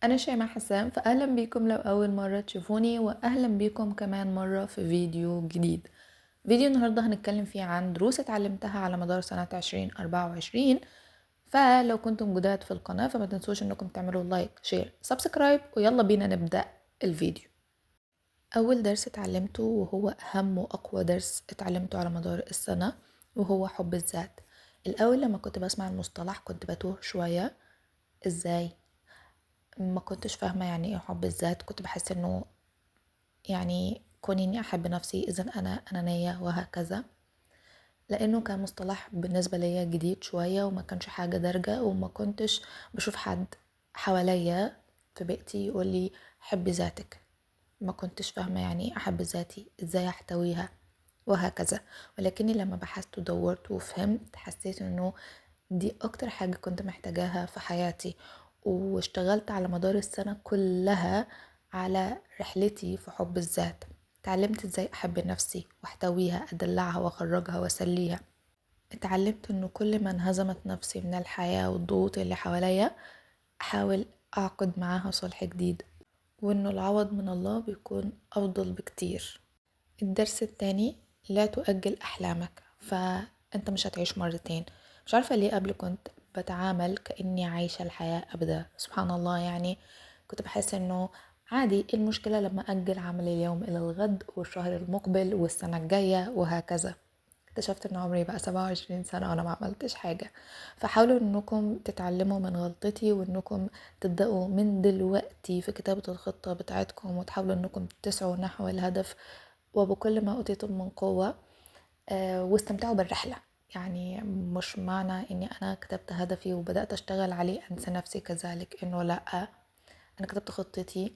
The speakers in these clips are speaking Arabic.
أنا شيماء حسام، فأهلا بيكم لو أول مرة تشوفوني، وأهلا بيكم كمان مرة في فيديو جديد. فيديو النهاردة هنتكلم فيه عن دروس اتعلمتها على مدار سنة 2024. فلو كنتم جداد في القناة فما تنسوش انكم تعملوا لايك شير سبسكرايب، ويلا بينا نبدأ الفيديو. أول درس اتعلمته وهو أهم وأقوى درس اتعلمته على مدار السنة وهو حب الذات. الأول لما كنت بسمع المصطلح كنت بتوه شوية. ازاي؟ ما كنتش فاهمة يعني ايه حب الذات. كنت بحس انه يعني كوني اني احب نفسي اذا انا انانية وهكذا، لانه كان مصطلح بالنسبة ليا جديد شوية وما كانش حاجة دارجة، وما كنتش بشوف حد حواليا في بيئتي يقولي حبي ذاتك. ما كنتش فاهمة يعني ايه احب ذاتي، ازاي احتويها وهكذا. ولكني لما بحثت ودورت وفهمت حسيت انه دي اكتر حاجة كنت محتاجاها في حياتي. واشتغلت على مدار السنة كلها على رحلتي في حب الذات. اتعلمت ازاي احب نفسي واحتويها، ادلعها واخرجها واسليها. اتعلمت انه كل ما انهزمت نفسي من الحياة والضغوط اللي حواليا احاول اعقد معاها صلح جديد، وانه العوض من الله بيكون افضل بكتير. الدرس التاني: لا تؤجل أحلامك، فأنت مش هتعيش مرتين. مش عارفة ليه قبل كنت بتعامل كأني عايشة الحياة أبدا، سبحان الله. يعني كنت بحس أنه عادي، إيه المشكلة لما أجل عمل اليوم إلى الغد والشهر المقبل والسنة الجاية وهكذا. اكتشفت ان عمري بقى 27 سنة وانا ما عملتش حاجة. فحاولوا انكم تتعلموا من غلطتي، وانكم تبدأوا من دلوقتي في كتابة الخطة بتاعتكم، وتحاولوا انكم تسعوا نحو الهدف وبكل ما أوتيتم من قوة. واستمتعوا بالرحلة. يعني مش معنى اني انا كتبت هدفي وبدأت اشتغل عليه انسى نفسي كذلك، انه لا، انا كتبت خطتي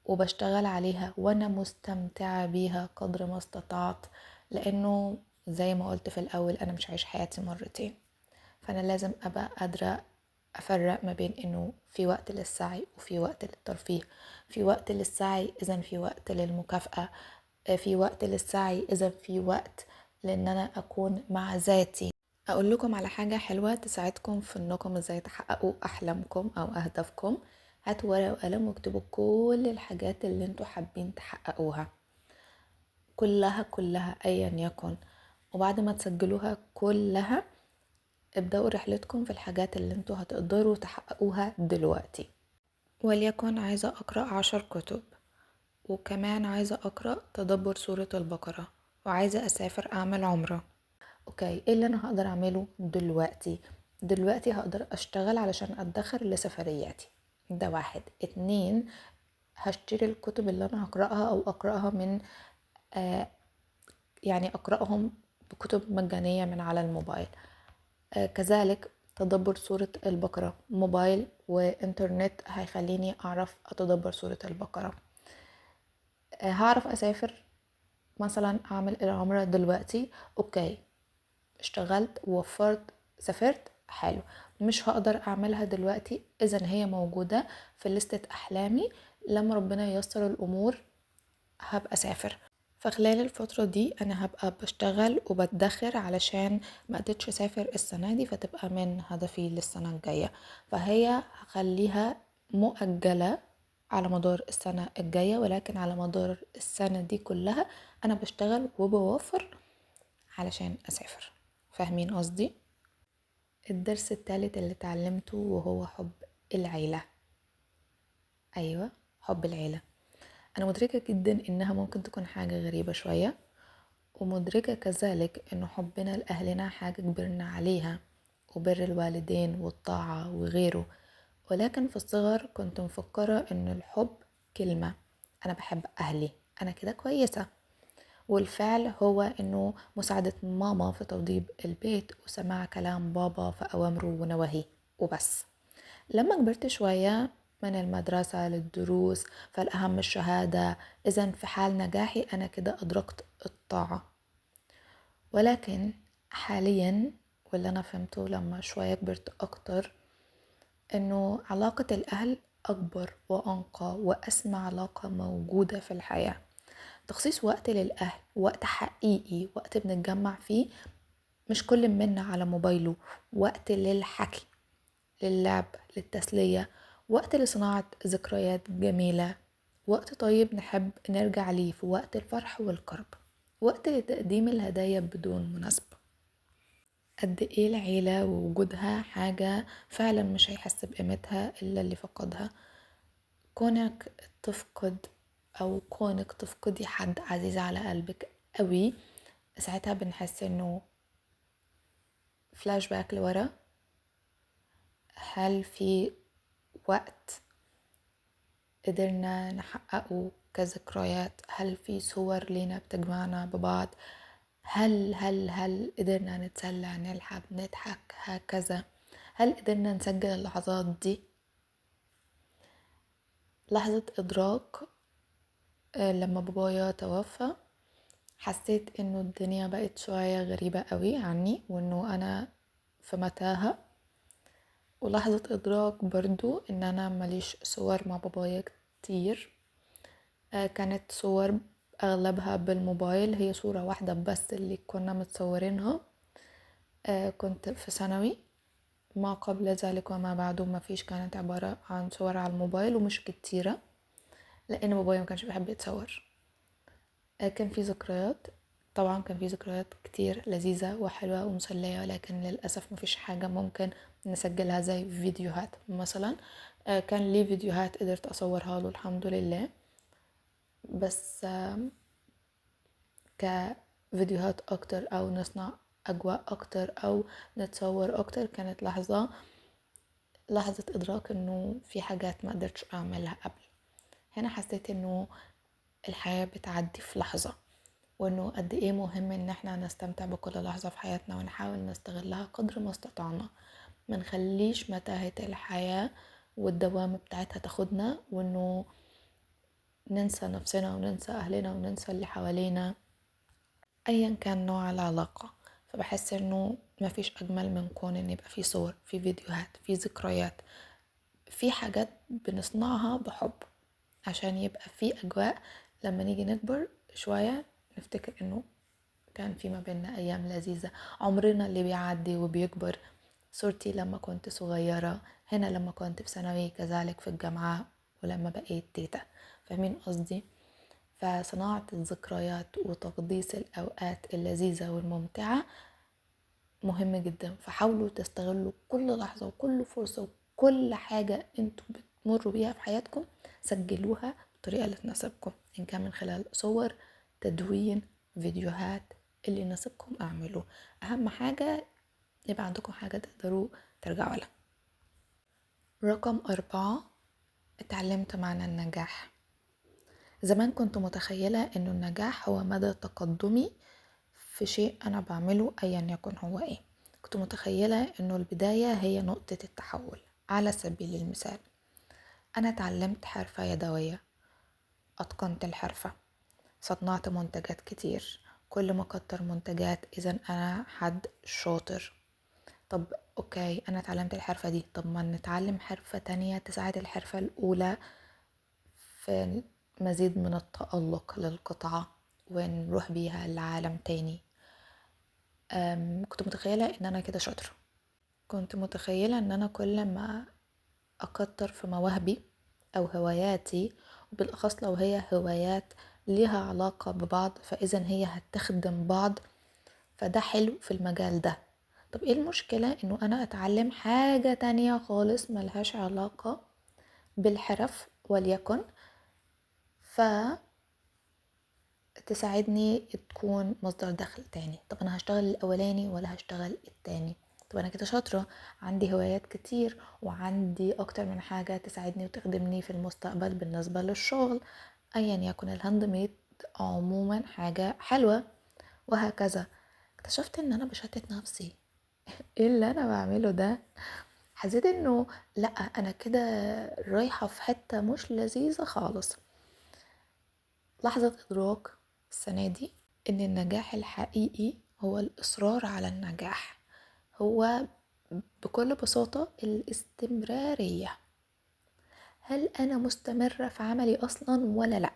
وبشتغل عليها وانا مستمتعة بيها قدر ما استطعت، لانه زي ما قلت في الاول انا مش عايش حياتي مرتين. فانا لازم ابقى قادرة افرق ما بين انه في وقت للسعي وفي وقت للترفيه. في وقت للسعي اذا في وقت للمكافأة. في وقت للسعي اذا في وقت لان انا اكون مع ذاتي. اقول لكم على حاجة حلوة تساعدكم في انكم ازاي تحققوا احلامكم او اهدافكم. هاتوا ورقة وقلم واكتبوا كل الحاجات اللي انتوا حابين تحققوها، كلها كلها ايا يكن. وبعد ما تسجلوها كلها ابدأوا رحلتكم في الحاجات اللي انتوا هتقدروا تحققوها دلوقتي. وليكن عايزة أقرأ 10 كتب، وكمان عايزة أقرأ تدبر سورة البقرة، وعايزة أسافر أعمل عمرة. أوكي، إيه اللي أنا هقدر أعمله دلوقتي؟ دلوقتي هقدر أشتغل علشان أدخر لسفرياتي. ده واحد. اتنين، هشتري الكتب اللي أنا هقرأها أو أقرأها من يعني أقرأهم بكتب مجانية من على الموبايل. كذلك تدبر سورة البقرة، موبايل وإنترنت هيخليني أعرف أتدبر سورة البقرة. هعرف أسافر مثلا أعمل العمرة دلوقتي. أوكي، اشتغلت ووفرت، سافرت، حلو. مش هقدر أعملها دلوقتي، إذن هي موجودة في لستة أحلامي. لما ربنا ييسر الأمور هبقى أسافر. فخلال الفترة دي أنا هبقى بشتغل وبدخر علشان ما قدرتش أسافر السنة دي، فتبقى من هدفي للسنة الجاية. فهي هخليها مؤجلة على مدار السنة الجاية، ولكن على مدار السنة دي كلها أنا بشتغل وبوفر علشان أسافر. فاهمين قصدي؟ الدرس الثالث اللي اتعلمته وهو حب العيلة. أيوة، حب العيلة. أنا مدركة جدا إنها ممكن تكون حاجة غريبة شوية، ومدركة كذلك إنه حبنا لأهلنا حاجة كبرنا عليها، وبر الوالدين والطاعة وغيره. ولكن في الصغر كنت مفكرة إن الحب كلمة: أنا بحب أهلي، أنا كده كويسة. والفعل هو إنه مساعدة ماما في توضيب البيت وسماع كلام بابا في أوامره ونواهيه وبس. لما كبرت شوية من المدرسة للدروس، فالأهم الشهادة، إذن في حال نجاحي أنا كده أدركت الطاعة. ولكن حاليا واللي أنا فهمته لما شوية كبرت أكتر، إنه علاقة الأهل أكبر وأنقى وأسمى علاقة موجودة في الحياة. تخصيص وقت للأهل، وقت حقيقي، وقت بنتجمع فيه، مش كل منا على موبايله، وقت للحكي، للعب، للتسلية، وقت لصناعة ذكريات جميلة، وقت طيب نحب نرجع ليه في وقت الفرح والكرب، وقت لتقديم الهدايا بدون مناسبة. قد ايه العيلة ووجودها حاجة فعلا مش هيحس بقيمتها إلا اللي فقدها. كونك تفقد أو كونك تفقدي حد عزيز على قلبك قوي، ساعتها بنحس انه فلاش باك لورا. هل في وقت قدرنا نحققه كذكريات؟ هل في صور لينا بتجمعنا ببعض؟ هل قدرنا نتسلى، نلعب، نضحك هكذا؟ هل قدرنا نسجل اللحظات دي؟ لحظة إدراك لما بابايا توفى، حسيت انه الدنيا بقت شوية غريبة قوي عني، وانه انا في متاهة. ولحظة إدراك برضو إن أنا ماليش صور مع بابايا كتير. كانت صور أغلبها بالموبايل، هي صورة واحدة بس اللي كنا متصورينها. كنت في ثانوي، ما قبل ذلك وما بعده ما فيش، كانت عبارة عن صور على الموبايل ومش كتيرة لأن بابايا ما كانش بيحب يتصور. كان في ذكريات، طبعا كان في ذكريات كتير لذيذة وحلوة ومسلية، ولكن للأسف مفيش حاجة ممكن نسجلها زي فيديوهات مثلا. كان لي فيديوهات قدرت أصورها له الحمد لله، بس كفيديوهات أكتر أو نصنع أجواء أكتر أو نتصور أكتر، كانت لحظة إدراك إنه في حاجات ما قدرتش أعملها قبل. هنا حسيت إنه الحياة بتعدي في لحظة، وانه قد ايه مهم ان احنا نستمتع بكل لحظة في حياتنا ونحاول نستغلها قدر ما استطعنا. ما نخليش متاهة الحياة والدوام بتاعتها تاخدنا، وانه ننسى نفسنا وننسى اهلنا وننسى اللي حوالينا ايا كان نوع العلاقة. فبحس انه مفيش اجمل من كون ان يبقى في صور، في فيديوهات، في ذكريات، في حاجات بنصنعها بحب عشان يبقى في اجواء لما نيجي نكبر شوية نفتكر انه كان في ما بيننا أيام لذيذة. عمرنا اللي بيعدي وبيكبر، صورتي لما كنت صغيرة، هنا لما كنت في ثانوي، كذلك في الجامعة، ولما بقيت تيتا. فاهمين قصدي؟ فصناعة الذكريات وتقديس الأوقات اللذيذة والممتعة مهم جدا. فحاولوا تستغلوا كل لحظة وكل فرصة وكل حاجة انتوا بتمروا بيها في حياتكم، سجلوها بالطريقة اللي تناسبكم، إن كان من خلال صور، تدوين، فيديوهات، اللي يناسبكم اعملوه. أهم حاجة يبقى عندكم حاجة تقدروا ترجعوا لها. رقم 4، اتعلمت معنى النجاح. زمان كنت متخيلة انه النجاح هو مدى تقدمي في شيء انا بعمله ايا يكن هو ايه. كنت متخيلة انه البداية هي نقطة التحول. على سبيل المثال، انا اتعلمت حرفة يدوية، اتقنت الحرفة، صنعت منتجات كتير، كل ما كتر منتجات اذا انا حد شاطر. طب اوكي، انا اتعلمت الحرفة دي، طب ما نتعلم حرفة تانية تساعد الحرفة الاولى في مزيد من التألق للقطعة ونروح بيها لعالم تاني. كنت متخيلة ان انا كده شاطرة. كنت متخيلة ان انا كل ما اكتر في مواهبي او هواياتي، وبالاخص لو هي هوايات ليها علاقة ببعض، فاذا هي هتخدم بعض، فده حلو في المجال ده. طب ايه المشكلة انه انا اتعلم حاجة تانية خالص ملهاش علاقة بالحرف وليكن، تساعدني تكون مصدر دخل تاني؟ طب انا هشتغل الاولاني ولا هشتغل التاني؟ طب انا كده شاطرة، عندي هوايات كتير وعندي اكتر من حاجة تساعدني وتخدمني في المستقبل بالنسبة للشغل، ايا يكن الهاند ميد عموما حاجة حلوة، وهكذا. اكتشفت ان انا بشتت نفسي. ايه اللي انا بعمله ده؟ حسيت انه لا، انا كده رايحة في حتة مش لذيذة خالص. لحظة إدراك السنة دي إن النجاح الحقيقي هو الإصرار على النجاح، هو بكل بساطة الاستمرارية. هل أنا مستمرة في عملي أصلا ولا لأ؟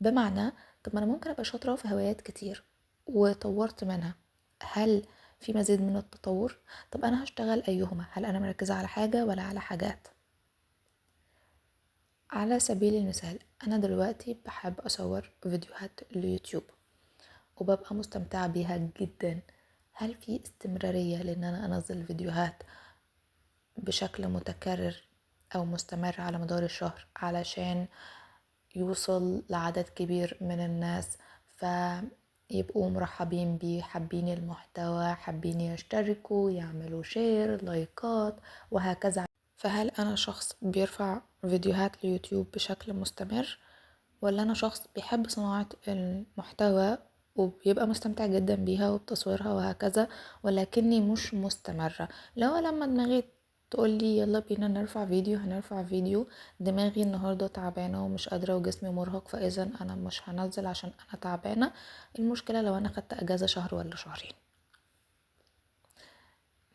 بمعنى، طب ما أنا ممكن أبقى شاطرة في هوايات كتير وطورت منها، هل في مزيد من التطور؟ طب أنا هشتغل أيهما؟ هل أنا مركزة على حاجة ولا على حاجات؟ على سبيل المثال أنا دلوقتي بحب أصور فيديوهات اليوتيوب وببقى مستمتعة بيها جدا. هل في استمرارية لأن أنا أنزل فيديوهات بشكل متكرر أو مستمر على مدار الشهر علشان يوصل لعدد كبير من الناس فيبقوا مرحبين بيه، حابين المحتوى، حابين يشتركوا، يعملوا شير، لايكات وهكذا؟ فهل أنا شخص بيرفع فيديوهات ليوتيوب بشكل مستمر، ولا أنا شخص بيحب صناعة المحتوى وبيبقى مستمتع جدا بيها وبتصويرها وهكذا ولكني مش مستمرة؟ لو لما دماغي تقولي يلا بينا نرفع فيديو هنرفع فيديو، دماغي النهاردة تعبانة ومش قادرة وجسمي مرهق فإذا أنا مش هنزل عشان أنا تعبانة. المشكلة لو أنا خدت أجازة شهر ولا شهرين،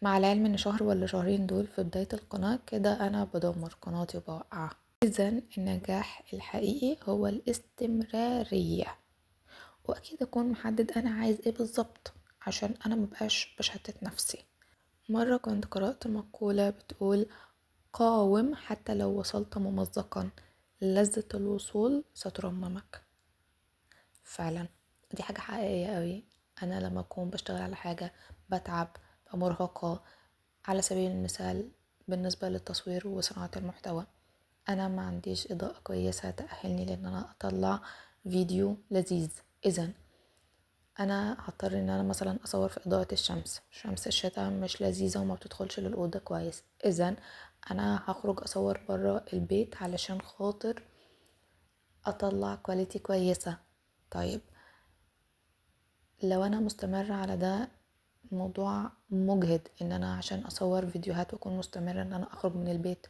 مع العلم ان شهر ولا شهرين دول في بداية القناة كده انا بدمر قناتي وبوقعها. اذا النجاح الحقيقي هو الاستمرارية، واكيد اكون محدد انا عايز ايه بالظبط عشان انا مبقاش بشتت نفسي. مرة كنت قرأت مقولة بتقول قاوم حتى لو وصلت ممزقا، لذة الوصول سترممك. فعلا دي حاجة حقيقية قوي. انا لما اكون بشتغل على حاجة بتعب، ببقى مرهقة. على سبيل المثال بالنسبة للتصوير وصناعة المحتوى، انا ما عنديش اضاءة كويسة تأهلني لان انا اطلع فيديو لذيذ. اذا انا هضطر ان انا مثلا اصور في اضاءة الشمس، شمس الشتاء مش لذيذة وما بتدخلش للأوضة كويس. اذا انا هخرج اصور برا البيت علشان خاطر اطلع كواليتي كويسة. طيب لو انا مستمرة على ده، موضوع مجهد ان انا عشان اصور فيديوهات واكون مستمرة ان انا اخرج من البيت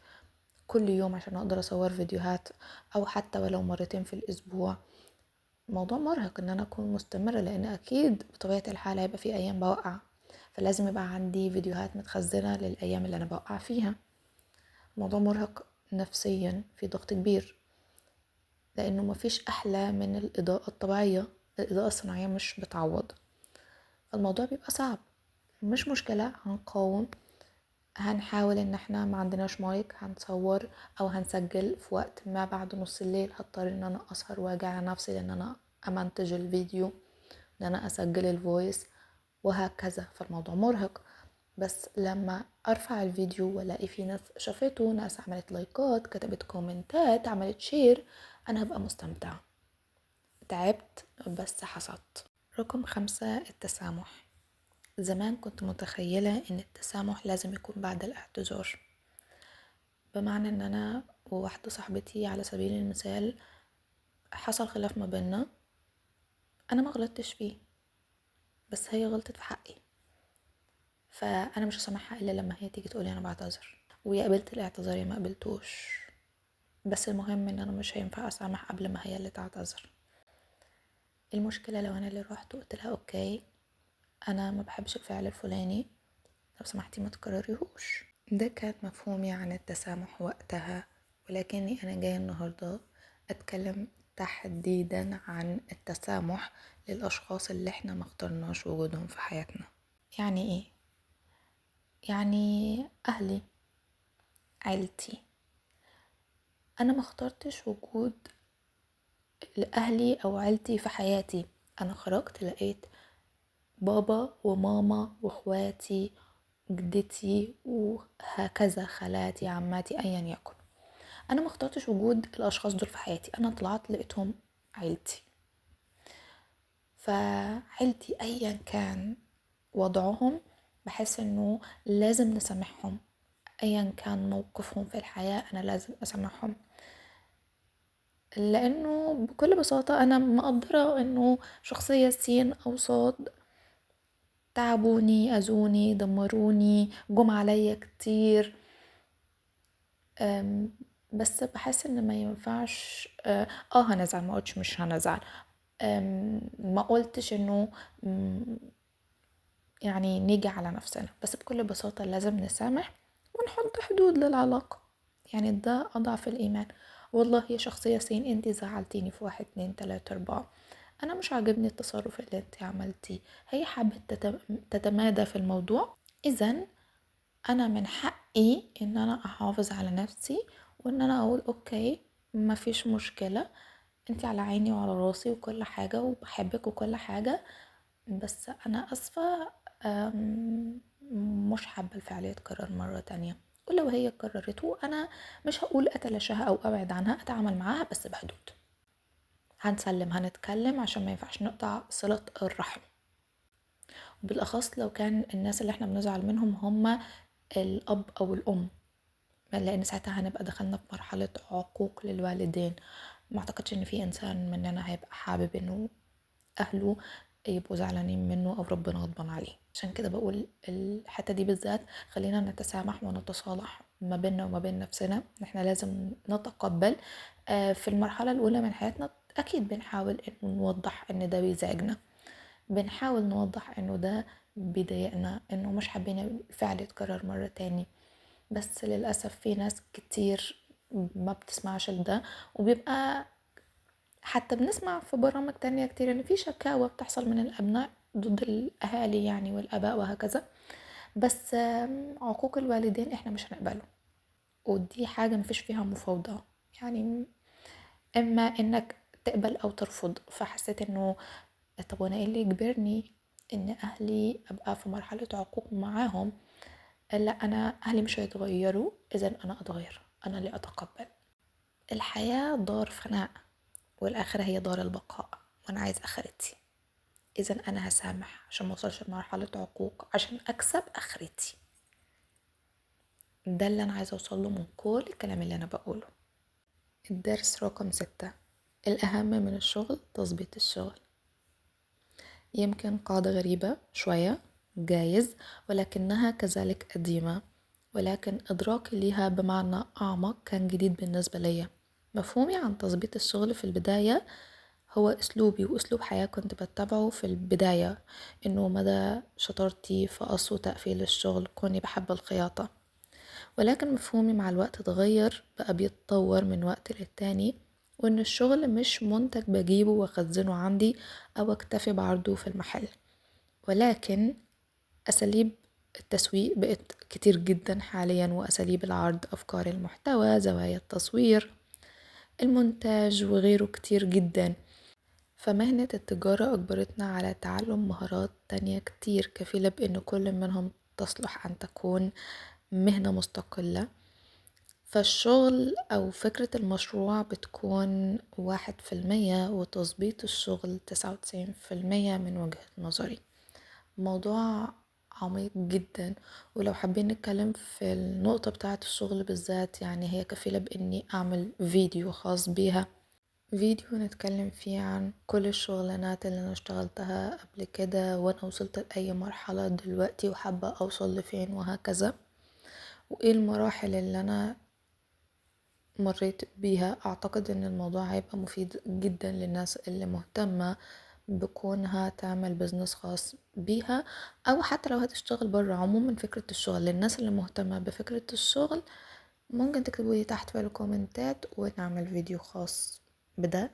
كل يوم عشان اقدر اصور فيديوهات او حتى ولو مرتين في الاسبوع. موضوع مرهق ان انا اكون مستمرة لان اكيد بطبيعة الحال هيبقى في ايام بوقع، فلازم يبقى عندي فيديوهات متخزنة للايام اللي انا بوقع فيها. موضوع مرهق نفسيا، في ضغط كبير لانه مفيش احلى من الاضاءة الطبيعية. الاضاءة الصناعية مش بتعوض، فالموضوع بيبقى صعب. مش مشكلة، هنقاوم، هنحاول ان احنا ما عندناش مايك هنصور او هنسجل في وقت ما بعد نص الليل. هضطر ان انا اسهر واجي على نفسي لان انا امنتج الفيديو، ان انا اسجل الفويس وهكذا. فالموضوع مرهق، بس لما ارفع الفيديو والاقي في ناس شافته، ناس عملت لايكات، كتبت كومنتات، عملت شير، انا هبقى مستمتعة. تعبت بس حصدت. رقم 5، التسامح. زمان كنت متخيلة ان التسامح لازم يكون بعد الاعتذار، بمعنى ان انا وواحدة صاحبتي على سبيل المثال حصل خلاف ما بيننا، انا ما غلطتش فيه بس هي غلطت في حقي، فانا مش هسامحها الا لما هي تيجي تقولي انا بعتذر، ويا قبلت الاعتذار يا ما قبلتوش. بس المهم ان انا مش هينفع اسامح قبل ما هي اللي تعتذر. المشكلة لو انا اللي رحت وقلت لها اوكي انا ما بحبش الفعل الفلاني، لو سمحتي ما تكرريهوش. ده كان مفهومي عن التسامح وقتها، ولكني أنا جاية النهاردة أتكلم تحديدا عن التسامح للأشخاص اللي احنا ما اخترناش وجودهم في حياتنا. يعني ايه؟ يعني أهلي، عيلتي. أنا ما اخترتش وجود لأهلي أو عيلتي في حياتي. أنا خرجت لقيت بابا وماما واخواتي، جدتي وهكذا، خالاتي، عماتي، أيا يكن. انا ما اخترتش وجود الاشخاص دول في حياتي، انا طلعت لقيتهم عيلتي. فعيلتي ايا كان وضعهم بحس انه لازم نسامحهم، ايا كان موقفهم في الحياة انا لازم اسامحهم، لانه بكل بساطة انا مقدرة انه شخصية سين او صاد تعبوني، اذوني، دمروني، جم عليا كتير. بس بحس ان ما ينفعش هنزعل، ما قلتش مش هنزعل، ما قلتش انه يعني نيجي على نفسنا، بس بكل بساطة لازم نسامح ونحط حدود للعلاقة. يعني ده أضعف الإيمان. والله يا شخصية سين انتي زعلتيني في 1 2 3 4، أنا مش عاجبني التصرف اللي انتي عملتيه، هي حابة تتمادى في الموضوع. إذن أنا من حقي إن أنا أحافظ على نفسي وإن أنا أقول أوكي مفيش مشكلة، انتي على عيني وعلى راسي وكل حاجة وبحبك وكل حاجة، بس انا اسفة. أم، مش حابة الفعل يتكرر مرة تانية. ولو هي كررته انا مش هقول اتلاشاها او ابعد عنها، اتعامل معاها بس بحدود. هنسلم، هنتكلم، عشان ما ينفعش نقطع صلة الرحم، بالاخص لو كان الناس اللي احنا بنزعل منهم هما الاب او الام، لان ساعتها هنبقى دخلنا في مرحلة عقوق للوالدين. ما اعتقدش ان في انسان مننا هيبقى حابب انه اهله يبقوا زعلانين منه او ربنا غضبان عليه. عشان كده بقول الحتة دي بالذات خلينا نتسامح ونتصالح ما بيننا وما بين نفسنا. احنا لازم نتقبل. في المرحلة الاولى من حياتنا اكيد بنحاول انه نوضح ان ده بيزعجنا، بنحاول نوضح انه ده بيضايقنا، انه مش حابين الفعل يتكرر مرة تاني. بس للأسف في ناس كتير ما بتسمعش لده، وبيبقى حتى بنسمع في برامج تانية كتير ان في شكاوى بتحصل من الابناء ضد الاهالي يعني والاباء وهكذا. بس عقوق الوالدين احنا مش هنقبله، ودي حاجة مفيش فيها مفاوضة يعني. اما انك تقبل او ترفض. فحسيت انه طب وانا ايه اللي يجبرني ان اهلي ابقى في مرحلة عقوق معاهم؟ لا، انا اهلي مش هيتغيروا، اذا انا اتغير، انا اللي اتقبل. الحياة دار فناء، والآخرة هي دار البقاء، وأنا عايز آخرتي. إذا أنا هسامح عشان موصلش لمرحلة عقوق، عشان أكسب آخرتي. ده اللي أنا عايزة أوصله من كل الكلام اللي أنا بقوله. الدرس رقم 6: الأهم من الشغل تظبيط الشغل. يمكن قاعدة غريبة شوية، جايز، ولكنها كذلك قديمة، ولكن إدراكي ليها بمعنى أعمق كان جديد بالنسبة لي. مفهومي عن تظبيط الشغل في البداية هو أسلوبي وأسلوب حياة كنت بتبعه في البداية، إنه مدى شطارتي في قص وتقفيل الشغل، كوني بحب الخياطة. ولكن مفهومي مع الوقت اتغير، بقى بيتطور من وقت للتاني، وإن الشغل مش منتج بجيبه وأخزنه عندي أو أكتفي بعرضه في المحل، ولكن أساليب التسويق بقت كتير جدا حاليا، وأساليب العرض، أفكار المحتوى، زوايا التصوير، المونتاج وغيره كتير جدا. فمهنة التجارة أجبرتنا على تعلم مهارات تانية كتير كفيلة بأن كل منهم تصلح أن تكون مهنة مستقلة. فالشغل أو فكرة المشروع بتكون 1%، وتظبيط الشغل 99% من وجهة نظري. موضوع عميق جدا، ولو حابين نتكلم في النقطة بتاعة الشغل بالذات، يعني هي كفيلة بإني أعمل فيديو خاص بيها، فيديو نتكلم فيه عن كل الشغلانات اللي أنا اشتغلتها قبل كده، وأنا وصلت لأي مرحلة دلوقتي وحابة أوصل لفين وهكذا، وإيه المراحل اللي أنا مريت بيها. أعتقد إن الموضوع هيبقى مفيد جدا للناس اللي مهتمة بكونها تعمل بزنس خاص بيها، أو حتى لو هتشتغل برا. عموما فكرة الشغل للناس اللي مهتمة بفكرة الشغل ممكن تكتبولي تحت في الكومنتات ونعمل فيديو خاص بده.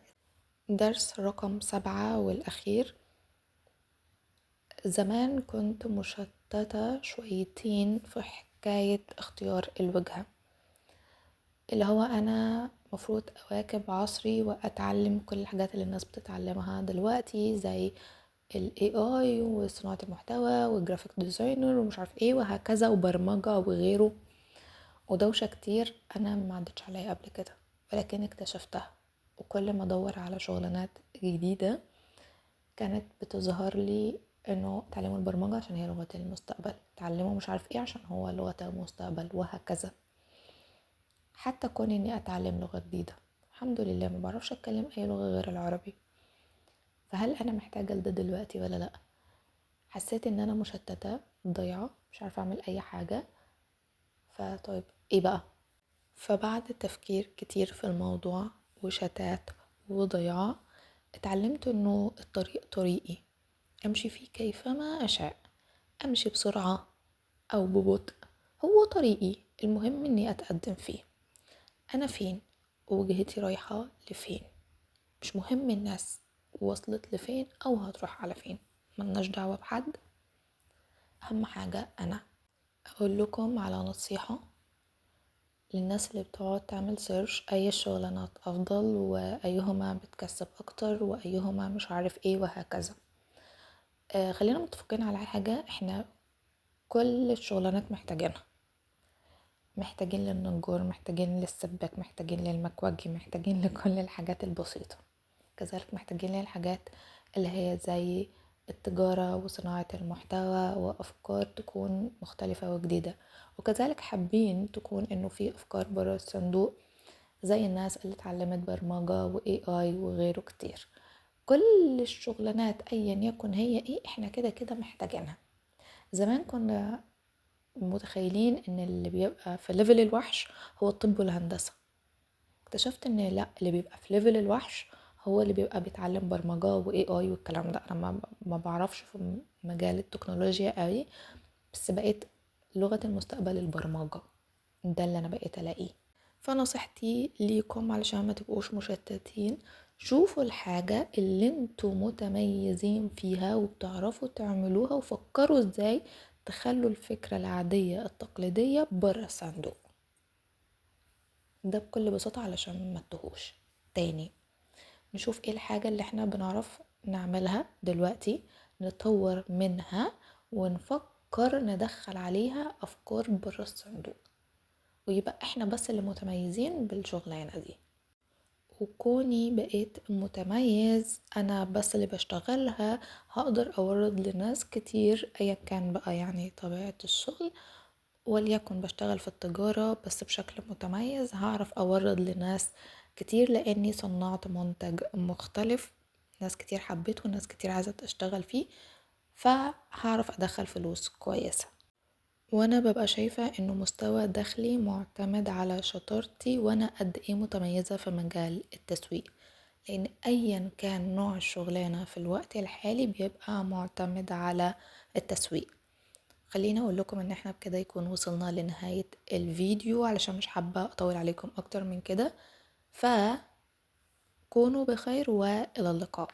درس رقم 7 والأخير: زمان كنت مشتتة شويتين في حكاية اختيار الوجهة، اللي هو أنا مفروض أواكب عصري وأتعلم كل الحاجات اللي الناس بتتعلمها دلوقتي، زي ال AI وصناعة المحتوى والجرافيك ديزاينر ومش عارف ايه وهكذا، وبرمجة وغيره، ودوشة كتير أنا ما عدتش عليها قبل كده، ولكن اكتشفتها. وكل ما أدور على شغلانات جديدة كانت بتظهر لي انه تعلموا البرمجة عشان هي لغة المستقبل، تعلموا مش عارف ايه عشان هو لغة المستقبل، وهكذا. حتى كون اني اتعلم لغة جديدة، الحمد لله ما بعرفش اتكلم اي لغة غير العربي. فهل انا محتاجة لده دلوقتي ولا لا؟ حسيت ان انا مشتتة ضيعة، مش عارفة اعمل اي حاجة. فطيب ايه بقى؟ فبعد تفكير كتير في الموضوع وشتات وضياع، اتعلمت انه الطريق طريقي، امشي فيه كيفما اشاء، امشي بسرعة او ببطء، هو طريقي، المهم اني اتقدم فيه. انا فين ووجهتي رايحة لفين، مش مهم الناس وصلت لفين او هتروح على فين، ملناش دعوة بحد. اهم حاجة انا اقول لكم على نصيحة: للناس اللي بتقعد تعمل سيرش اي الشغلانات افضل وايهما بتكسب اكتر وايهما مش عارف ايه وهكذا. خلينا متفقين على حاجة، احنا كل الشغلانات محتاجين للنجار، محتاجين للسباك، محتاجين للمكواجي، محتاجين لكل الحاجات البسيطة. كذلك محتاجين للحاجات اللي هي زي التجارة وصناعة المحتوى وأفكار تكون مختلفة وجديدة، وكذلك حابين تكون إنه في أفكار برا الصندوق زي الناس اللي اتعلمت برمجة و AI وغيره كتير. كل الشغلانات أيا يكن هي إيه إحنا كده كده محتاجينها. زمان كنا متخيلين إن اللي بيبقى في ليفل الوحش هو الطب والهندسة، اكتشفت ان لا، اللي بيبقى في ليفل الوحش هو اللي بيبقى بيتعلم برمجة و AI والكلام ده. انا ما بعرفش في مجال التكنولوجيا قوي، بس بقيت لغة المستقبل البرمجة، ده اللي انا بقيت الاقيه. فنصيحتي ليكم علشان ما تبقوش مشتتين، شوفوا الحاجة اللي انتوا متميزين فيها وبتعرفوا تعملوها وفكروا ازاي تخلوا الفكرة العادية التقليدية برا الصندوق. ده بكل بساطة علشان ما تتوهوش. تاني، نشوف ايه الحاجة اللي احنا بنعرف نعملها دلوقتي، نطور منها ونفكر ندخل عليها افكار برا الصندوق، ويبقى احنا بس اللي متميزين بالشغلانة دي. وكوني بقيت متميز انا بس اللي بشتغلها، هقدر اورد لناس كتير ايا كان بقى يعني طبيعة الشغل. وليكن بشتغل في التجارة بس بشكل متميز، هعرف أورد لناس كتير لأني صنعت منتج مختلف، ناس كتير حبيته وناس كتير عايزة تشتغل فيه، فهعرف أدخل فلوس كويسة. وأنا ببقى شايفة إنه مستوى دخلي معتمد على شطارتي وأنا قد إيه متميزة في مجال التسويق، لأن أيا كان نوع الشغلانة في الوقت الحالي بيبقى معتمد على التسويق. خليني اقول لكم ان احنا بكده يكون وصلنا لنهاية الفيديو، علشان مش حابة اطول عليكم اكتر من كده، فكونوا بخير والى اللقاء.